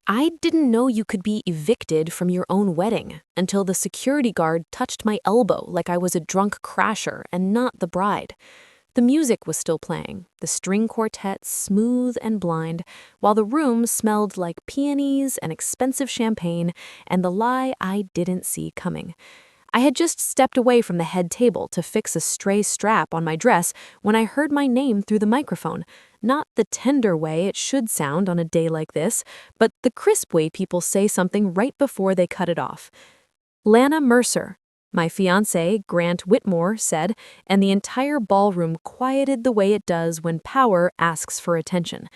I didn't know you could be evicted from your own wedding until the security guard touched my elbow like I was a drunk crasher and not the bride. The music was still playing, the string quartet smooth and blind, while the room smelled like peonies and expensive champagne and the lie I didn't see coming. I had just stepped away from the head table to fix a stray strap on my dress when I heard my name through the microphone. Not the tender way it should sound on a day like this, but the crisp way people say something right before they cut it off. "Lana Mercer," my fiancé, Grant Whitmore, said, and the entire ballroom quieted the way it does when power asks for attention.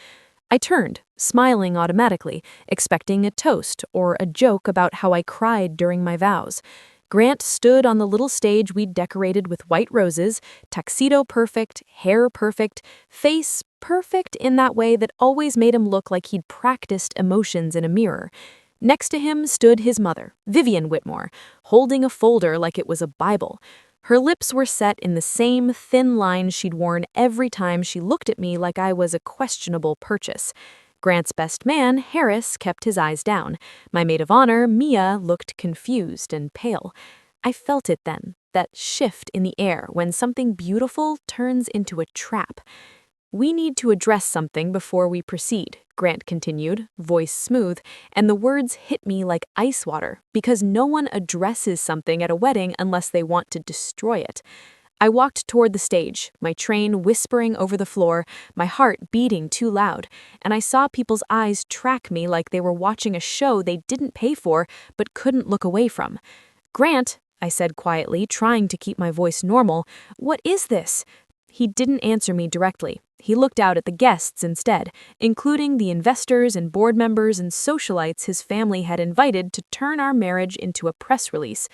I turned, smiling automatically, expecting a toast or a joke about how I cried during my vows. Grant stood on the little stage we'd decorated with white roses, tuxedo perfect, hair perfect, face perfect in that way that always made him look like he'd practiced emotions in a mirror. Next to him stood his mother, Vivian Whitmore, holding a folder like it was a Bible. Her lips were set in the same thin lines she'd worn every time she looked at me like I was a questionable purchase. Grant's best man, Harris, kept his eyes down. My maid of honor, Mia, looked confused and pale. I felt it then, that shift in the air when something beautiful turns into a trap. "We need to address something before we proceed," Grant continued, voice smooth, and the words hit me like ice water because no one addresses something at a wedding unless they want to destroy it. I walked toward the stage, my train whispering over the floor, my heart beating too loud, and I saw people's eyes track me like they were watching a show they didn't pay for but couldn't look away from. "Grant," I said quietly, trying to keep my voice normal, "what is this?" He didn't answer me directly. He looked out at the guests instead, including the investors and board members and socialites his family had invited to turn our marriage into a press release.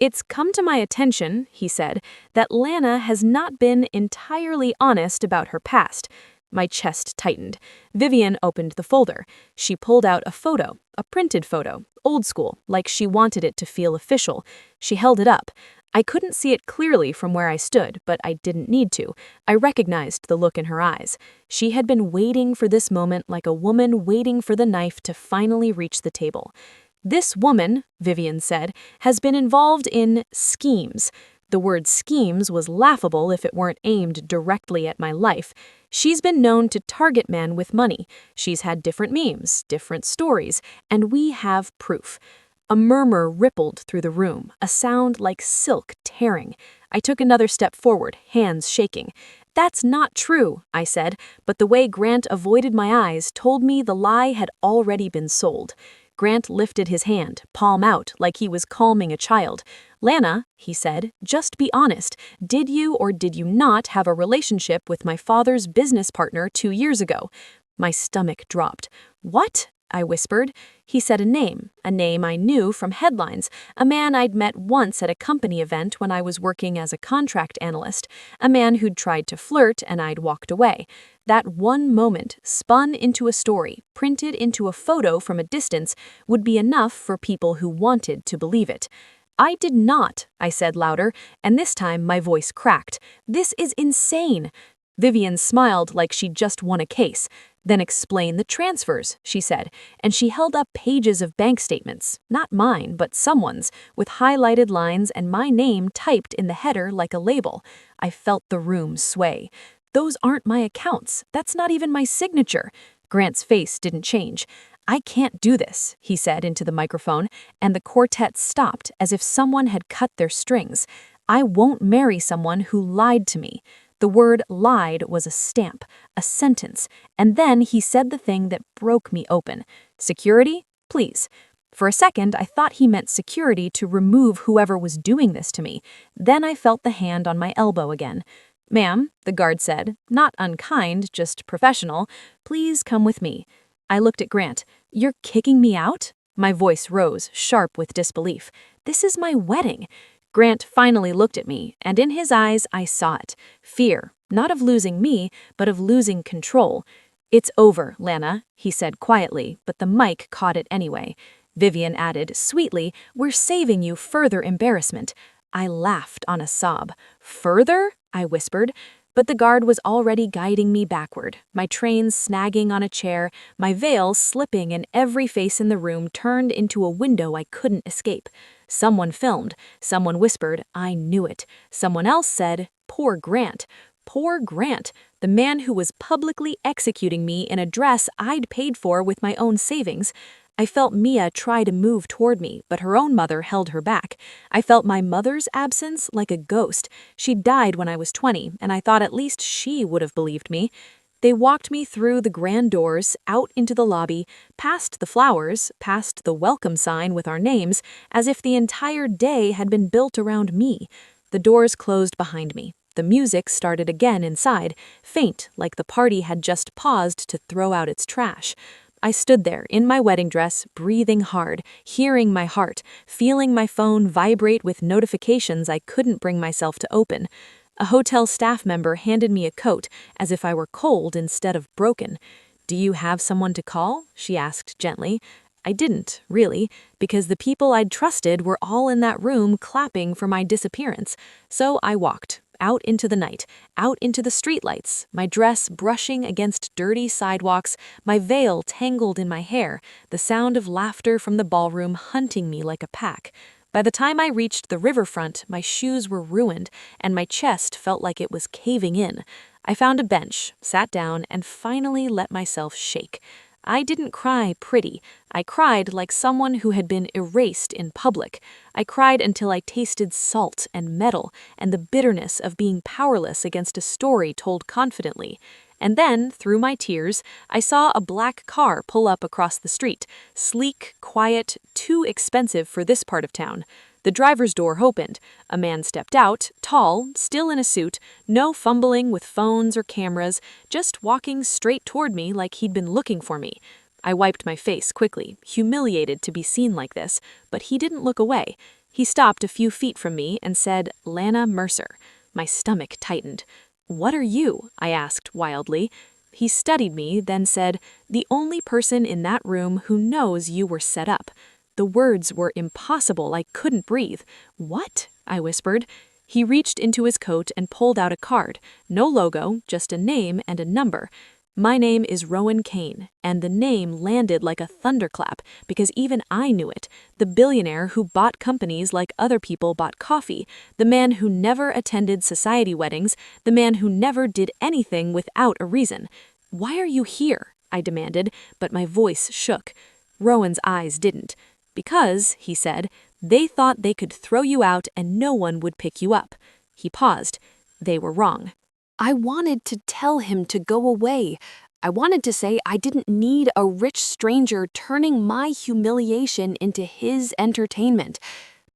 "It's come to my attention," he said, "that Lana has not been entirely honest about her past." My chest tightened. Vivian opened the folder. She pulled out a photo, a printed photo, old school, like she wanted it to feel official. She held it up. I couldn't see it clearly from where I stood, but I didn't need to. I recognized the look in her eyes. She had been waiting for this moment like a woman waiting for the knife to finally reach the table. "This woman," Vivian said, "has been involved in schemes." The word schemes was laughable if it weren't aimed directly at my life. "She's been known to target men with money. She's had different memes, different stories, and we have proof." A murmur rippled through the room, a sound like silk tearing. I took another step forward, hands shaking. "That's not true," I said, but the way Grant avoided my eyes told me the lie had already been sold. Grant lifted his hand, palm out, like he was calming a child. "Lana," he said, "just be honest. Did you or did you not have a relationship with my father's business partner 2 years ago?" My stomach dropped. "What?" I whispered. He said a name I knew from headlines, a man I'd met once at a company event when I was working as a contract analyst, a man who'd tried to flirt and I'd walked away. That one moment, spun into a story, printed into a photo from a distance, would be enough for people who wanted to believe it. "I did not," I said louder, and this time my voice cracked. "This is insane." Vivian smiled like she'd just won a case. "Then explain the transfers," she said, and she held up pages of bank statements, not mine, but someone's, with highlighted lines and my name typed in the header like a label. I felt the room sway. "Those aren't my accounts. That's not even my signature." Grant's face didn't change. "I can't do this," he said into the microphone, and the quartet stopped as if someone had cut their strings. "I won't marry someone who lied to me." The word lied was a stamp, a sentence, and then he said the thing that broke me open. "Security, please." For a second, I thought he meant security to remove whoever was doing this to me. Then I felt the hand on my elbow again. "Ma'am," the guard said, not unkind, just professional, "please come with me." I looked at Grant. "You're kicking me out?" My voice rose, sharp with disbelief. "This is my wedding." Grant finally looked at me, and in his eyes I saw it. Fear, not of losing me, but of losing control. "It's over, Lana," he said quietly, but the mic caught it anyway. Vivian added, sweetly, "We're saving you further embarrassment." I laughed on a sob. "Further?" I whispered. But the guard was already guiding me backward, my train snagging on a chair, my veil slipping, and every face in the room turned into a window I couldn't escape. Someone filmed, someone whispered, "I knew it." Someone else said, "Poor Grant." Poor Grant, the man who was publicly executing me in a dress I'd paid for with my own savings. I felt Mia try to move toward me, but her own mother held her back. I felt my mother's absence like a ghost. She died when I was 20, and I thought at least she would have believed me. They walked me through the grand doors, out into the lobby, past the flowers, past the welcome sign with our names, as if the entire day had been built around me. The doors closed behind me. The music started again inside, faint like the party had just paused to throw out its trash. I stood there in my wedding dress, breathing hard, hearing my heart, feeling my phone vibrate with notifications I couldn't bring myself to open. A hotel staff member handed me a coat, as if I were cold instead of broken. "Do you have someone to call?" she asked gently. I didn't, really, because the people I'd trusted were all in that room clapping for my disappearance. So I walked, out into the night, out into the streetlights, my dress brushing against dirty sidewalks, my veil tangled in my hair, the sound of laughter from the ballroom hunting me like a pack. By the time I reached the riverfront, my shoes were ruined, and my chest felt like it was caving in. I found a bench, sat down, and finally let myself shake. I didn't cry pretty. I cried like someone who had been erased in public. I cried until I tasted salt and metal and the bitterness of being powerless against a story told confidently. And then, through my tears, I saw a black car pull up across the street, sleek, quiet, too expensive for this part of town. The driver's door opened. A man stepped out, tall, still in a suit, no fumbling with phones or cameras, just walking straight toward me like he'd been looking for me. I wiped my face quickly, humiliated to be seen like this, but he didn't look away. He stopped a few feet from me and said, "Lana Mercer." My stomach tightened. "What are you?" I asked wildly. He studied me, then said, "The only person in that room who knows you were set up." The words were impossible. I couldn't breathe. "What?" I whispered. He reached into his coat and pulled out a card. No logo, just a name and a number. My name is Rowan Kane, and the name landed like a thunderclap because even I knew it. The billionaire who bought companies like other people bought coffee, the man who never attended society weddings, the man who never did anything without a reason. "Why are you here?" I demanded, but my voice shook. Rowan's eyes didn't. "Because," he said, "they thought they could throw you out and no one would pick you up." He paused. They were wrong. I wanted to tell him to go away. I wanted to say I didn't need a rich stranger turning my humiliation into his entertainment.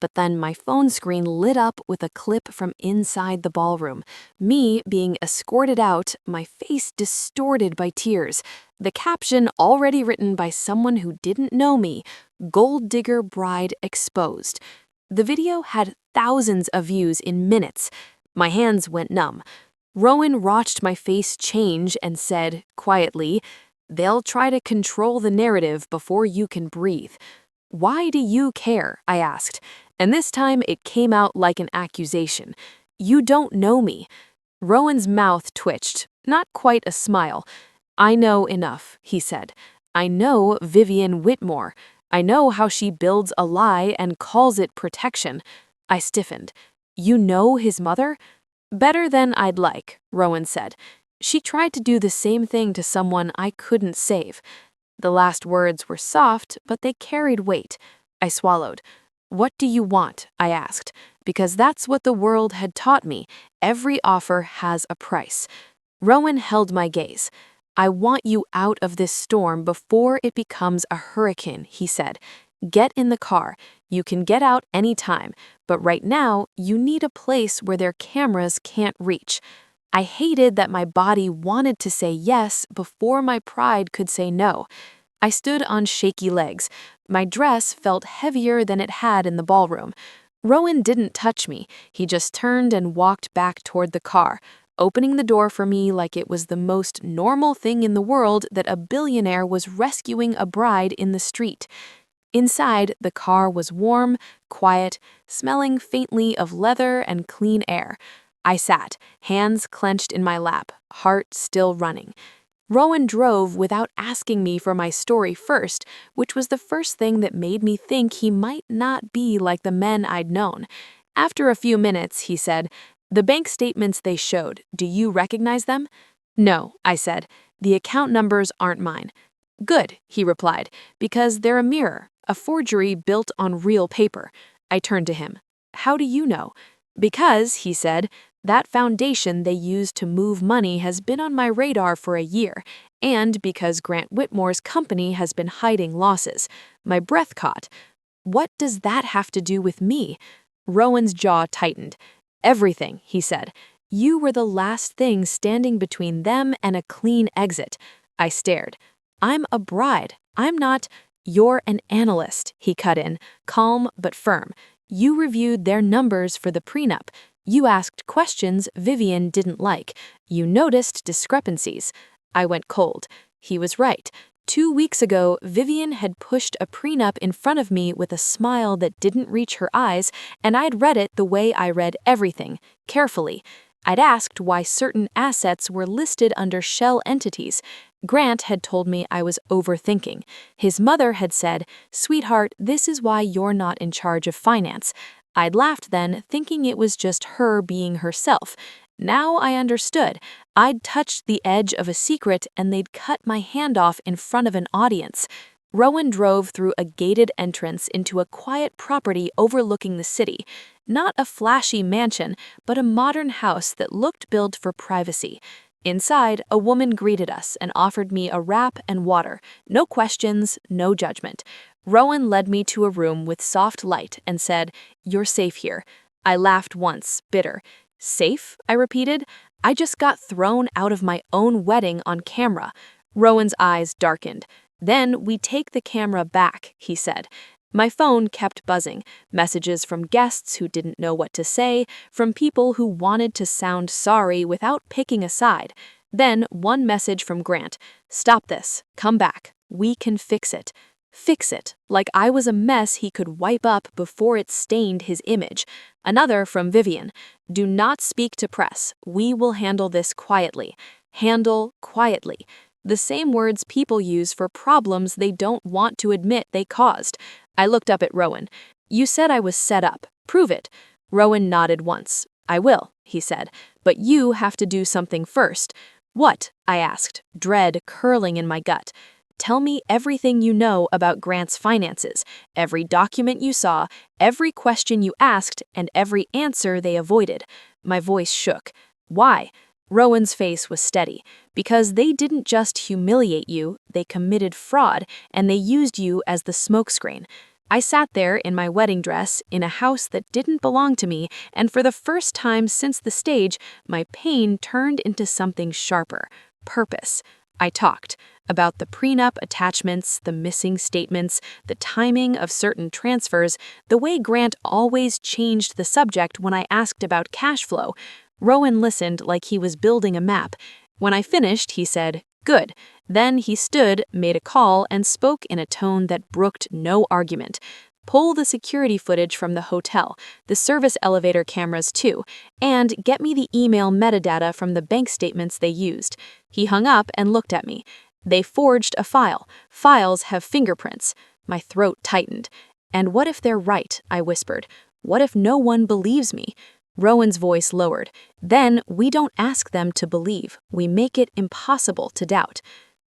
But then my phone screen lit up with a clip from inside the ballroom. Me being escorted out, my face distorted by tears. The caption already written by someone who didn't know me, "Gold Digger Bride Exposed." The video had thousands of views in minutes. My hands went numb. Rowan watched my face change and said, quietly, "They'll try to control the narrative before you can breathe." "Why do you care?" I asked. And this time it came out like an accusation. "You don't know me." Rowan's mouth twitched, not quite a smile. "I know enough," he said. "I know Vivian Whitmore. I know how she builds a lie and calls it protection." I stiffened. "You know his mother?" "Better than I'd like," Rowan said. "She tried to do the same thing to someone I couldn't save." The last words were soft, but they carried weight. I swallowed. "What do you want?" I asked, because that's what the world had taught me. Every offer has a price. Rowan held my gaze. "I want you out of this storm before it becomes a hurricane," he said. "Get in the car. You can get out any time, but right now you need a place where their cameras can't reach." I hated that my body wanted to say yes before my pride could say no. I stood on shaky legs. My dress felt heavier than it had in the ballroom. Rowan didn't touch me. He just turned and walked back toward the car, opening the door for me like it was the most normal thing in the world that a billionaire was rescuing a bride in the street. Inside, the car was warm, quiet, smelling faintly of leather and clean air. I sat, hands clenched in my lap, heart still running. Rowan drove without asking me for my story first, which was the first thing that made me think he might not be like the men I'd known. After a few minutes, he said, "The bank statements they showed, do you recognize them?" "No," I said. "The account numbers aren't mine." "Good," he replied, "because they're a mirror, a forgery built on real paper." I turned to him. "How do you know?" "Because," he said, "that foundation they used to move money has been on my radar for a year, and because Grant Whitmore's company has been hiding losses." My breath caught. "What does that have to do with me?" Rowan's jaw tightened. "Everything," he said. "You were the last thing standing between them and a clean exit." I stared. "I'm a bride. I'm not—" "You're an analyst," he cut in, calm but firm. "You reviewed their numbers for the prenup. You asked questions Vivian didn't like. You noticed discrepancies." I went cold. He was right. 2 weeks ago, Vivian had pushed a prenup in front of me with a smile that didn't reach her eyes, and I'd read it the way I read everything, carefully. I'd asked why certain assets were listed under shell entities. Grant had told me I was overthinking. His mother had said, "Sweetheart, this is why you're not in charge of finance." I'd laughed then, thinking it was just her being herself. Now I understood. I'd touched the edge of a secret and they'd cut my hand off in front of an audience. Rowan drove through a gated entrance into a quiet property overlooking the city. Not a flashy mansion, but a modern house that looked built for privacy. Inside, a woman greeted us and offered me a wrap and water. No questions, no judgment. Rowan led me to a room with soft light and said, "You're safe here." I laughed once, bitter. "Safe?" I repeated. "I just got thrown out of my own wedding on camera." Rowan's eyes darkened. "Then we take the camera back," he said. My phone kept buzzing, messages from guests who didn't know what to say, from people who wanted to sound sorry without picking a side. Then one message from Grant, "Stop this, come back, we can fix it." Fix it, like I was a mess he could wipe up before it stained his image. Another from Vivian, "Do not speak to press, we will handle this quietly." Handle quietly. The same words people use for problems they don't want to admit they caused. I looked up at Rowan. "You said I was set up. Prove it." Rowan nodded once. "I will," he said, "but you have to do something first." "What?" I asked, dread curling in my gut. "Tell me everything you know about Grant's finances, every document you saw, every question you asked, and every answer they avoided." My voice shook. "Why?" Rowan's face was steady. "Because they didn't just humiliate you, they committed fraud, and they used you as the smokescreen." I sat there in my wedding dress, in a house that didn't belong to me, and for the first time since the stage, my pain turned into something sharper. Purpose. I talked about the prenup attachments, the missing statements, the timing of certain transfers, the way Grant always changed the subject when I asked about cash flow. Rowan listened like he was building a map. When I finished, he said, "Good." Then he stood, made a call, and spoke in a tone that brooked no argument. "Pull the security footage from the hotel, the service elevator cameras too, and get me the email metadata from the bank statements they used." He hung up and looked at me. "They forged a file. Files have fingerprints." My throat tightened. "And what if they're right?" I whispered. "What if no one believes me?" Rowan's voice lowered. "Then we don't ask them to believe. We make it impossible to doubt."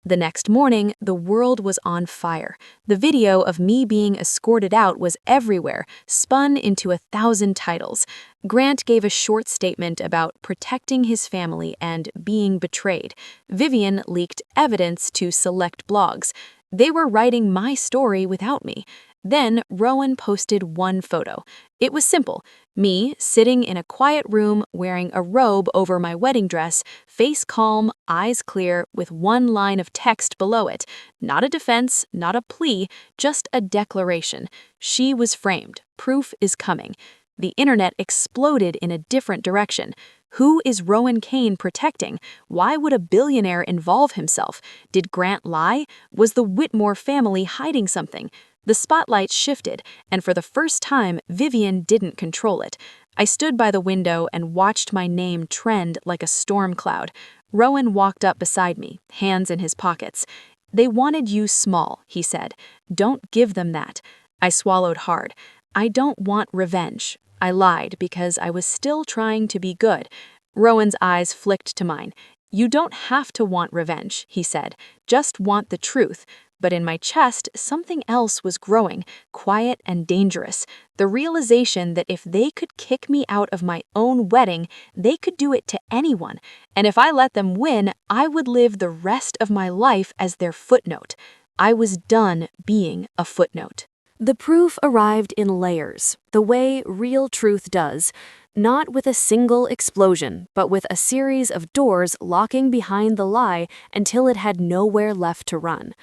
The next morning, the world was on fire. The video of me being escorted out was everywhere, spun into 1,000 titles. Grant gave a short statement about protecting his family and being betrayed. Vivian leaked evidence to select blogs. They were writing my story without me. Then Rowan posted one photo. It was simple. Me sitting in a quiet room wearing a robe over my wedding dress, face calm, eyes clear, with one line of text below it. Not a defense, not a plea, just a declaration. She was framed. Proof is coming. The internet exploded in a different direction. Who is Rowan Cain protecting? Why would a billionaire involve himself? Did Grant lie? Was the Whitmore family hiding something? The spotlight shifted, and for the first time, Vivian didn't control it. I stood by the window and watched my name trend like a storm cloud. Rowan walked up beside me, hands in his pockets. "They wanted you small," he said. "Don't give them that." I swallowed hard. "I don't want revenge." I lied because I was still trying to be good. Rowan's eyes flicked to mine. "You don't have to want revenge," he said. "Just want the truth." But in my chest, something else was growing, quiet and dangerous. The realization that if they could kick me out of my own wedding, they could do it to anyone. And if I let them win, I would live the rest of my life as their footnote. I was done being a footnote. The proof arrived in layers, the way real truth does. Not with a single explosion, but with a series of doors locking behind the lie until it had nowhere left to run.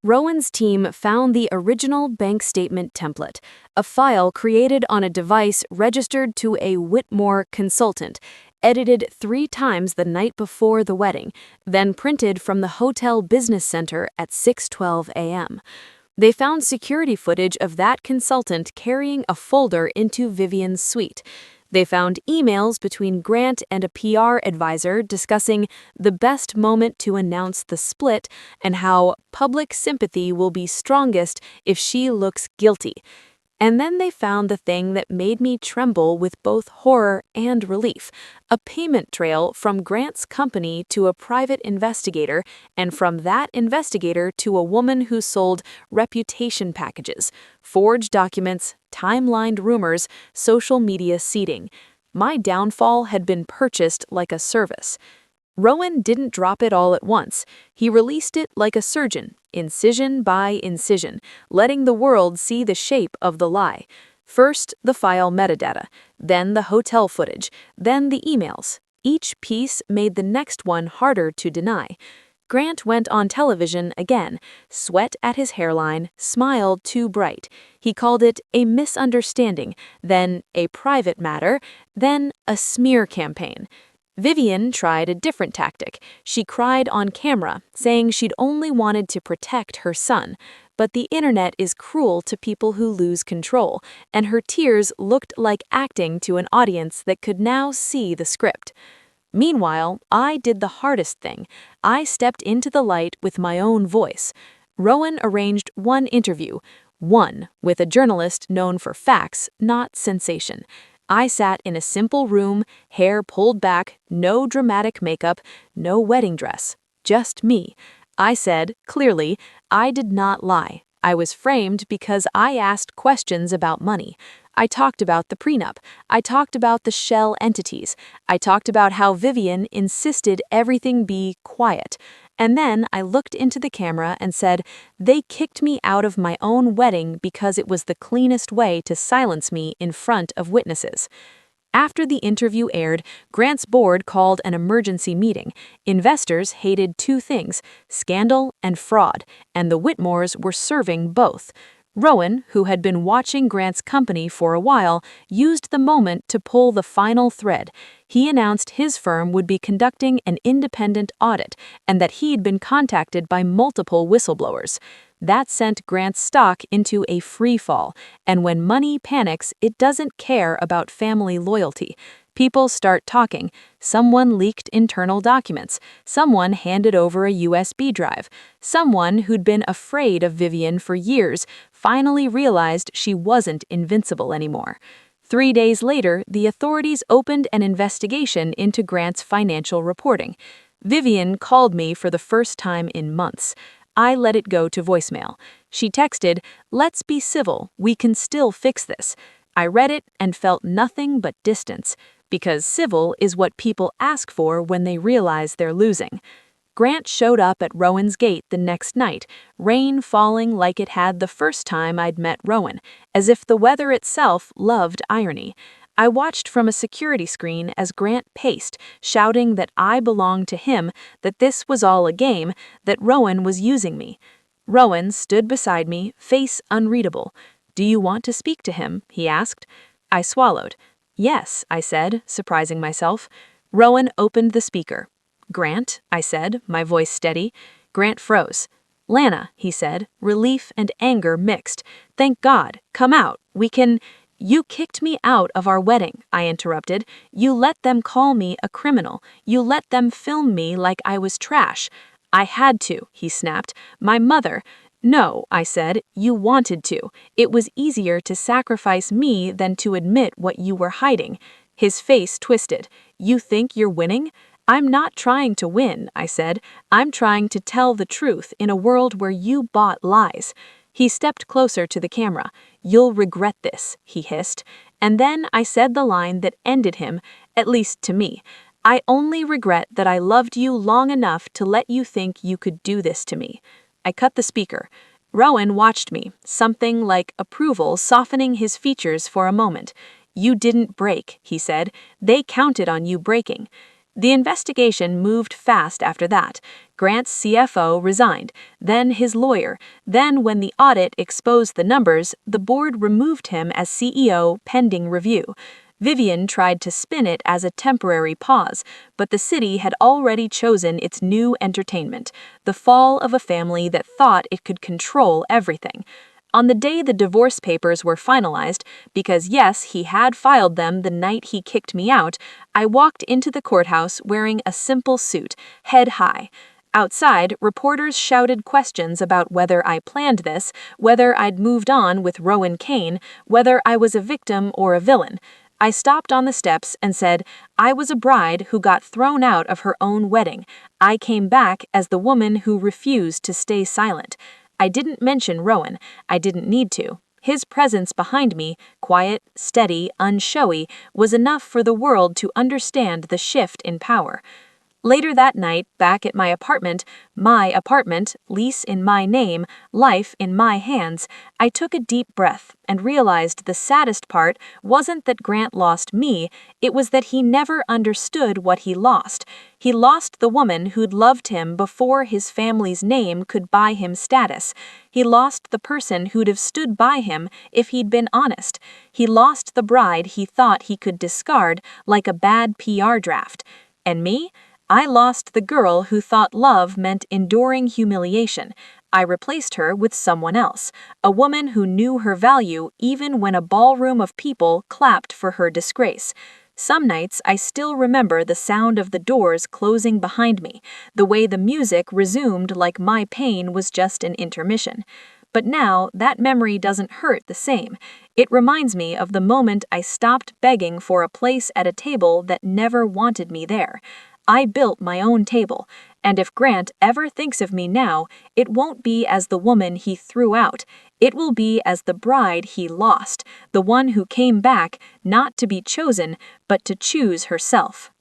Rowan's team found the original bank statement template, a file created on a device registered to a Whitmore consultant, edited 3 times the night before the wedding, then printed from the hotel business center at 6:12 a.m. They found security footage of that consultant carrying a folder into Vivian's suite. They found emails between Grant and a PR advisor discussing the best moment to announce the split and how public sympathy will be strongest if she looks guilty. And then they found the thing that made me tremble with both horror and relief, a payment trail from Grant's company to a private investigator, and from that investigator to a woman who sold reputation packages, forged documents, timelined rumors, social media seeding. My downfall had been purchased like a service. Rowan didn't drop it all at once. He released it like a surgeon, incision by incision, letting the world see the shape of the lie. First, the file metadata, then the hotel footage, then the emails. Each piece made the next one harder to deny. Grant went on television again, sweat at his hairline, smile too bright. He called it a misunderstanding, then a private matter, then a smear campaign. Vivian tried a different tactic. She cried on camera, saying she'd only wanted to protect her son. But the internet is cruel to people who lose control, and her tears looked like acting to an audience that could now see the script. Meanwhile, I did the hardest thing. I stepped into the light with my own voice. Rowan arranged one interview, one, with a journalist known for facts, not sensation. I sat in a simple room, hair pulled back, no dramatic makeup, no wedding dress, just me. I said, clearly, I did not lie. I was framed because I asked questions about money. I talked about the prenup. I talked about the shell entities. I talked about how Vivian insisted everything be quiet. And then I looked into the camera and said, they kicked me out of my own wedding because it was the cleanest way to silence me in front of witnesses. After the interview aired, Grant's board called an emergency meeting. Investors hated 2 things, scandal and fraud, and the Whitmores were serving both. Rowan, who had been watching Grant's company for a while, used the moment to pull the final thread. He announced his firm would be conducting an independent audit and that he'd been contacted by multiple whistleblowers. That sent Grant's stock into a free fall, and when money panics, it doesn't care about family loyalty. People start talking. Someone leaked internal documents. Someone handed over a USB drive. Someone who'd been afraid of Vivian for years finally realized she wasn't invincible anymore. 3 days later, the authorities opened an investigation into Grant's financial reporting. Vivian called me for the first time in months. I let it go to voicemail. She texted, "Let's be civil, we can still fix this." I read it and felt nothing but distance, because civil is what people ask for when they realize they're losing. Grant showed up at Rowan's gate the next night, rain falling like it had the first time I'd met Rowan, as if the weather itself loved irony. I watched from a security screen as Grant paced, shouting that I belonged to him, that this was all a game, that Rowan was using me. Rowan stood beside me, face unreadable. "Do you want to speak to him?" he asked. I swallowed. "Yes," I said, surprising myself. Rowan opened the speaker. "Grant," I said, my voice steady. Grant froze. "Lana," he said, relief and anger mixed. "Thank God. Come out. We can—" "You kicked me out of our wedding," I interrupted. "You let them call me a criminal. You let them film me like I was trash." "I had to," he snapped. "My mother—" "No," I said, "you wanted to. It was easier to sacrifice me than to admit what you were hiding." His face twisted. "You think you're winning?" "I'm not trying to win," I said. "I'm trying to tell the truth in a world where you bought lies." He stepped closer to the camera. "You'll regret this," he hissed. And then I said the line that ended him, at least to me. "I only regret that I loved you long enough to let you think you could do this to me." I cut the speaker. Rowan watched me, something like approval softening his features for a moment. "You didn't break," he said. "They counted on you breaking." The investigation moved fast after that. Grant's CFO resigned, then his lawyer, then when the audit exposed the numbers, the board removed him as CEO pending review. Vivian tried to spin it as a temporary pause, but the city had already chosen its new entertainment, the fall of a family that thought it could control everything. On the day the divorce papers were finalized, because yes, he had filed them the night he kicked me out, I walked into the courthouse wearing a simple suit, head high. Outside, reporters shouted questions about whether I planned this, whether I'd moved on with Rowan Kane, whether I was a victim or a villain. I stopped on the steps and said, "I was a bride who got thrown out of her own wedding. I came back as the woman who refused to stay silent." I didn't mention Rowan. I didn't need to. His presence behind me, quiet, steady, unshowy, was enough for the world to understand the shift in power. Later that night, back at my apartment, lease in my name, life in my hands, I took a deep breath and realized the saddest part wasn't that Grant lost me, it was that he never understood what he lost. He lost the woman who'd loved him before his family's name could buy him status. He lost the person who'd have stood by him if he'd been honest. He lost the bride he thought he could discard like a bad PR draft. And me? I lost the girl who thought love meant enduring humiliation. I replaced her with someone else, a woman who knew her value even when a ballroom of people clapped for her disgrace. Some nights I still remember the sound of the doors closing behind me, the way the music resumed like my pain was just an intermission. But now that memory doesn't hurt the same. It reminds me of the moment I stopped begging for a place at a table that never wanted me there. I built my own table, and if Grant ever thinks of me now, it won't be as the woman he threw out. It will be as the bride he lost, the one who came back not to be chosen, but to choose herself.